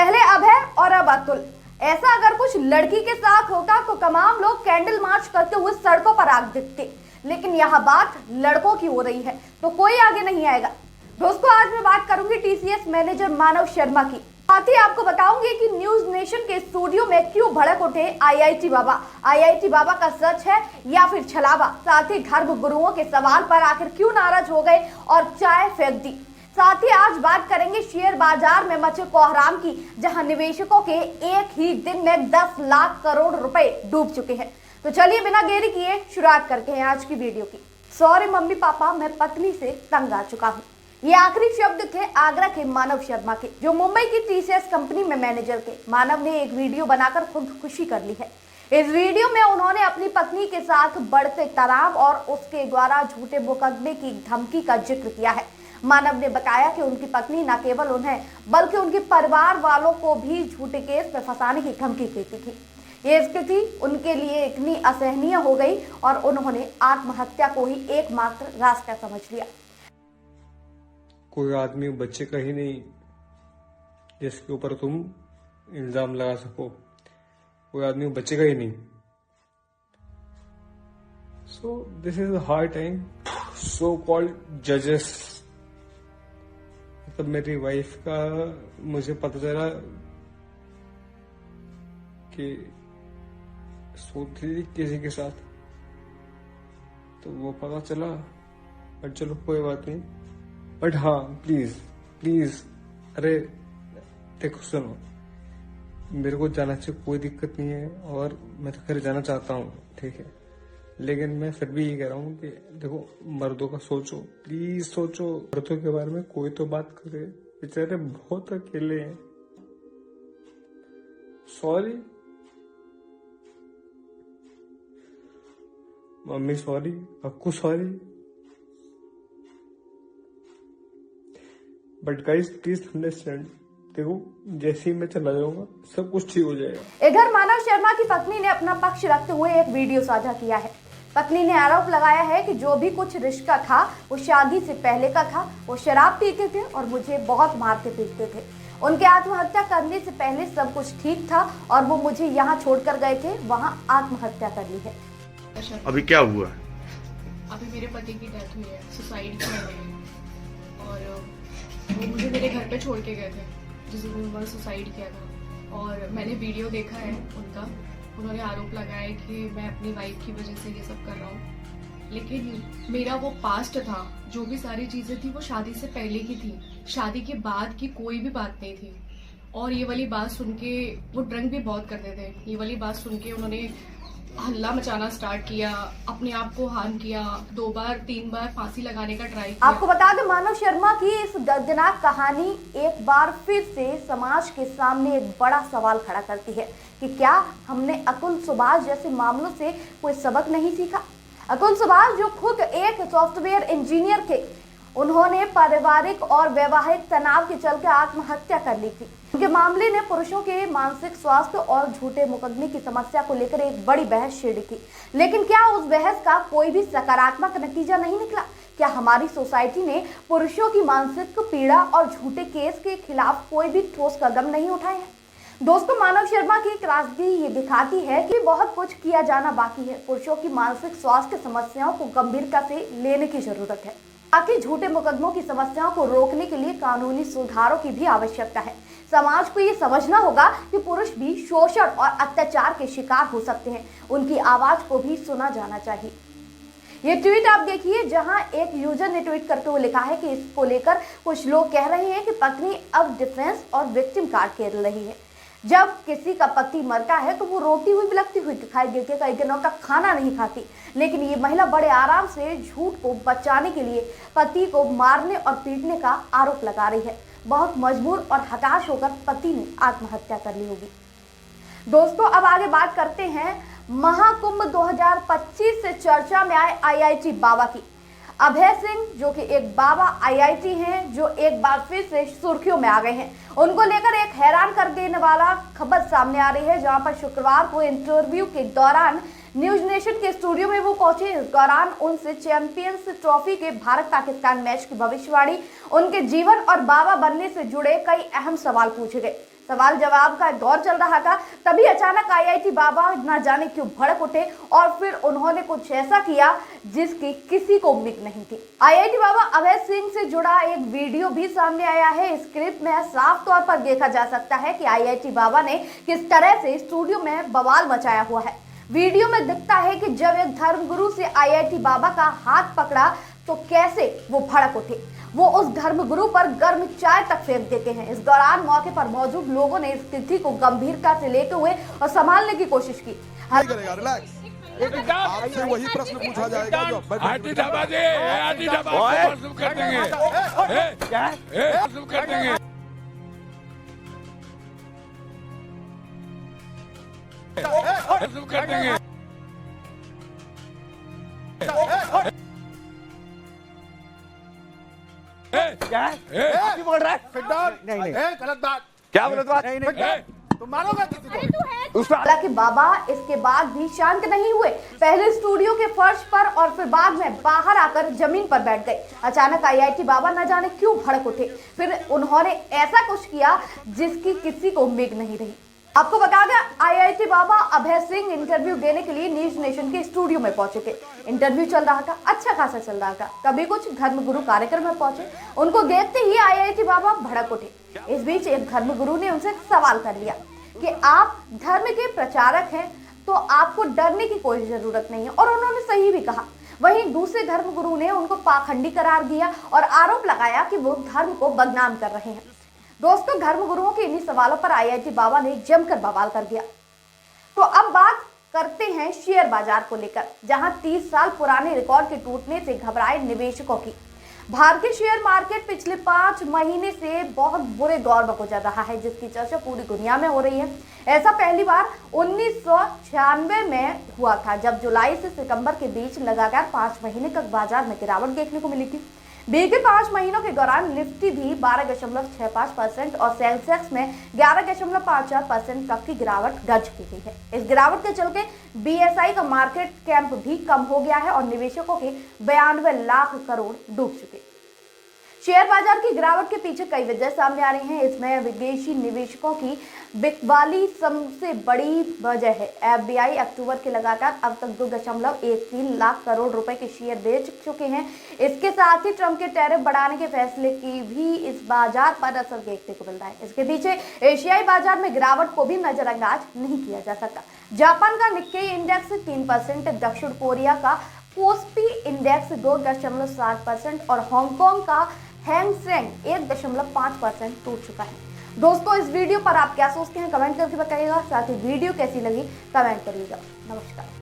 पहले अभय और अब अतुल। ऐसा अगर कुछ लड़की के साथ होता तो तमाम लोग कैंडल मार्च करते हुए सड़कों पर आग दिखते, लेकिन यहाँ बात लड़कों की हो रही है तो कोई आगे नहीं आएगा। दोस्तों, आज मैं बात करूंगी टीसीएस मैनेजर मानव शर्मा की। साथ ही आपको बताऊंगी कि न्यूज नेशन के स्टूडियो में क्यों भड़क उठे आईआईटी बाबा। आईआईटी बाबा का सच है या फिर छलावा। साथ ही धर्म गुरुओं के सवाल पर आखिर क्यों नाराज हो गए और चाय फेंक दी। साथ ही आज बात करेंगे शेयर बाजार में मचे कोहराम की, जहां निवेशकों के एक ही दिन में 10 लाख करोड़ रुपए डूब चुके हैं। तो चलिए बिना देरी किए शुरुआत करते हैं आज की वीडियो की। सॉरी मम्मी पापा, मैं पत्नी से तंग आ चुका हूँ। ये आखिरी शब्द थे आगरा के मानव शर्मा के, जो मुंबई की टीसीएस कंपनी में मैनेजर थे। मानव ने एक वीडियो बनाकर खुदकुशी कर ली है। इस वीडियो में उन्होंने अपनी पत्नी के साथ बढ़ते तनाव और उसके द्वारा झूठे मुकदमे की धमकी का जिक्र किया है। मानव ने बताया कि उनकी पत्नी न केवल उन्हें बल्कि उनके परिवार वालों को भी झूठे केस में फंसाने की धमकी देती थी। ये स्थिति उनके लिए इतनी असहनीय हो गई और उन्होंने आत्महत्या को ही एकमात्र रास्ता समझ लिया। कोई आदमी बच्चे का ही नहीं जिसके ऊपर तुम इल्जाम लगा सको। कोई आदमी बच्चे का ही नहीं। So this is a hard time. So called जजेस, तब मेरी वाइफ का मुझे पता चला कि सोती थी किसी के साथ, तो वो पता चला। बट चलो कोई बात नहीं। बट हाँ, प्लीज प्लीज, अरे देखो सुनो, मेरे को जाना चाहिए, कोई दिक्कत नहीं है और मैं तो घर जाना चाहता हूँ, ठीक है। लेकिन मैं फिर भी ये कह रहा हूँ कि देखो, मर्दों का सोचो, प्लीज सोचो। मर्दों के बारे में कोई तो बात करे, बेचारे बहुत अकेले हैं। Sorry mummy, sorry Akku, sorry. But guys please understand, देखो जैसे ही मैं चला जाऊंगा सब कुछ ठीक हो जाएगा। इधर मानव शर्मा की पत्नी ने अपना पक्ष रखते हुए एक वीडियो साझा किया है। पत्नी ने आरोप लगाया है कि जो भी कुछ रिश्ता था वो शादी से पहले का था। वो शराब पीते थे और मुझे बहुत मारते पीटते थे। उनके आत्महत्या करने से पहले सब कुछ ठीक था और वो मुझे यहाँ छोड़कर गए थे, वहाँ आत्महत्या कर ली है। अभी क्या हुआ? अभी मेरे पति की डेथ हुई है, सुसाइड किया है और वो मुझे मेरे घर पे छोड़ के गए थे जिस दिन उन्होंने सुसाइड किया था। और मैंने वीडियो देखा है उनका। उन्होंने आरोप लगाया है कि मैं अपनी वाइफ की वजह से ये सब कर रहा हूँ, लेकिन मेरा वो पास्ट था। जो भी सारी चीजें थी वो शादी से पहले की थी, शादी के बाद की कोई भी बात नहीं थी। और ये वाली बात सुन के, वो ड्रंक भी बहुत करते थे, ये वाली बात सुन के उन्होंने हल्ला मचाना स्टार्ट किया, अपने आप को हार्म किया, 2 बार 3 बार फांसी लगाने का ट्राई किया। आपको बता दें, मानव शर्मा की इस दर्दनाक कहानी एक बार फिर से समाज के सामने एक बड़ा सवाल खड़ा करती है कि क्या हमने अतुल सुभाष जैसे मामलों से कोई सबक नहीं सीखा। अतुल सुभाष जो खुद एक सॉफ्टवेयर इंजीनियर थे, उन्होंने पारिवारिक और वैवाहिक तनाव के चलते आत्महत्या कर ली थी। उनके मामले ने पुरुषों के मानसिक स्वास्थ्य और झूठे मुकदमे की समस्या को लेकर एक बड़ी बहस छेड़ी थी। लेकिन क्या उस बहस का कोई भी सकारात्मक नतीजा नहीं निकला? क्या हमारी सोसाइटी ने पुरुषों की मानसिक पीड़ा और झूठे केस के खिलाफ कोई भी ठोस कदम नहीं उठाए हैं? दोस्तों, मानव शर्मा की त्रासदी ये दिखाती है कि बहुत कुछ किया जाना बाकी है। पुरुषों की मानसिक स्वास्थ्य समस्याओं को गंभीरता से लेने की जरूरत है। ताकि झूठे मुकदमों की समस्याओं को रोकने के लिए कानूनी सुधारों की भी आवश्यकता है। समाज को ये समझना होगा कि पुरुष भी शोषण और अत्याचार के शिकार हो सकते हैं। उनकी आवाज को भी सुना जाना चाहिए। ये ट्वीट आप देखिए, जहां एक यूजर ने ट्वीट करते हुए लिखा है कि इसको लेकर कुछ लोग कह रहे हैं कि पत्नी अब डिफेंस और विक्टिम कार्ड खेल रही है। जब किसी का पति मरता है तो वो रोती हुई बिलखती हुई दिखाई देती है, कई दिनों तक खाना नहीं खाती। लेकिन ये महिला बड़े आराम से झूठ को बचाने के लिए पति को मारने और पीटने का आरोप लगा रही है। बहुत मजबूर और हताश होकर पति ने आत्महत्या कर ली होगी। दोस्तों, अब आगे बात करते हैं महाकुंभ 2025 से चर्चा में आए आईआईटी बाबा की। अभय सिंह, जो कि एक बाबा आईआईटी हैं, जो एक बार फिर से सुर्खियों में आ गए हैं। उनको लेकर एक हैरान कर देने वाला खबर सामने आ रही है, जहां पर शुक्रवार को इंटरव्यू के दौरान न्यूज नेशन के स्टूडियो में वो पहुंचे। इस दौरान उनसे चैंपियंस ट्रॉफी के भारत पाकिस्तान मैच की भविष्यवाणी, उनके जीवन और बाबा बनने से जुड़े कई अहम सवाल पूछे गए। सवाल जवाब का दौर चल रहा था, तभी अचानक आईआईटी बाबा न जाने क्यों भड़क उठे और फिर उन्होंने कुछ ऐसा किया जिसकी किसी को उम्मीद नहीं थी। आईआईटी बाबा अभय सिंह से जुड़ा एक वीडियो भी सामने आया है। इस क्लिप में साफ तौर पर देखा जा सकता है कि आईआईटी बाबा ने किस तरह से स्टूडियो में बवाल मचाया हुआ है। वीडियो में दिखता है कि जब एक धर्मगुरु से आईआईटी बाबा का हाथ पकड़ा तो कैसे वो भड़क उठे। वो उस धर्मगुरु पर गर्म चाय तक फेंक देते हैं। इस दौरान मौके पर मौजूद लोगों ने स्थिति को गंभीरता से लेते हुए और संभालने की कोशिश की। करेगा रिलैक्स, आपसे वही प्रश्न पूछा जाएगा जो आटी ढाबा दे, आटी ढाबा शुरू कर देंगे, शुरू कर देंगे, शुरू कर देंगे। क्या बोल रहा है? नहीं गलत बात। क्या गलत बात? तुम मारोगे किसी को? हालांकि बाबा इसके बाद भी शांत नहीं हुए। पहले स्टूडियो के फर्श पर और फिर बाद में बाहर आकर जमीन पर बैठ गए। अचानक आईआईटी बाबा न जाने क्यों भड़क उठे। फिर उन्होंने ऐसा कुछ किया जिसकी किसी को उम्मीद नहीं रही। आपको बता दें, आईआईटी बाबा अभय सिंह इंटरव्यू देने के लिए न्यूज नेशन के स्टूडियो में पहुंचे थे। इंटरव्यू चल रहा था, अच्छा खासा चल रहा था। तभी कुछ धर्मगुरु कार्यक्रम में पहुंचे। उनको देखते ही आईआईटी बाबा भड़क उठे। इस बीच एक धर्मगुरु ने उनसे सवाल कर लिया कि आप धर्म के प्रचारक हैं तो आपको डरने की कोई जरूरत नहीं है, और उन्होंने सही भी कहा। वहीं दूसरे धर्मगुरु ने उनको पाखंडी करार दिया और आरोप लगाया कि वो धर्म को बदनाम कर रहे हैं। दोस्तों, धर्मगुरुओं के इन्हीं सवालों पर आईआईटी बाबा ने जमकर बवाल कर दिया। तो अब बात करते हैं शेयर बाजार को लेकर, जहां 30 साल पुराने रिकॉर्ड के टूटने से घबराए निवेशकों की। भारतीय शेयर मार्केट पिछले 5 महीने से बहुत बुरे दौर में गुजर रहा है, जिसकी चर्चा पूरी दुनिया में हो रही है। ऐसा पहली बार 1996 में हुआ था, जब जुलाई से सितंबर के बीच लगातार 5 महीने तक बाजार में गिरावट देखने को मिली थी। बीते 5 महीनों के दौरान निफ्टी भी 12.65% और सेंसेक्स में 11.54% तक की गिरावट दर्ज की गई है। इस गिरावट के चलते बीएसई का मार्केट कैप भी कम हो गया है और निवेशकों के 92 लाख करोड़ डूब चुके। शेयर बाजार की गिरावट के पीछे कई वजह सामने आ रही हैं। इसमें विदेशी निवेशकों की बिकवाली सबसे बड़ी वजह है। एफबीआई अक्टूबर के लगातार अब तक 2.13 लाख करोड़ रुपए के शेयर बेच चुके हैं। इसके साथ ही ट्रंप के टैरिफ बढ़ाने के फैसले की भी इस बाजार पर असर देखने को मिल रहा है। इसके पीछे एशियाई बाजार में गिरावट को भी नजरअंदाज नहीं किया जा सकता। जापान का निक्केई इंडेक्स 3%, दक्षिण कोरिया का कोस्पी इंडेक्स 2.7% और हांगकांग का हैंग सेंग 1.5% टूट चुका है। दोस्तों, इस वीडियो पर आप क्या सोचते हैं कमेंट करके बताइएगा। साथ ही वीडियो कैसी लगी कमेंट करिएगा। नमस्कार।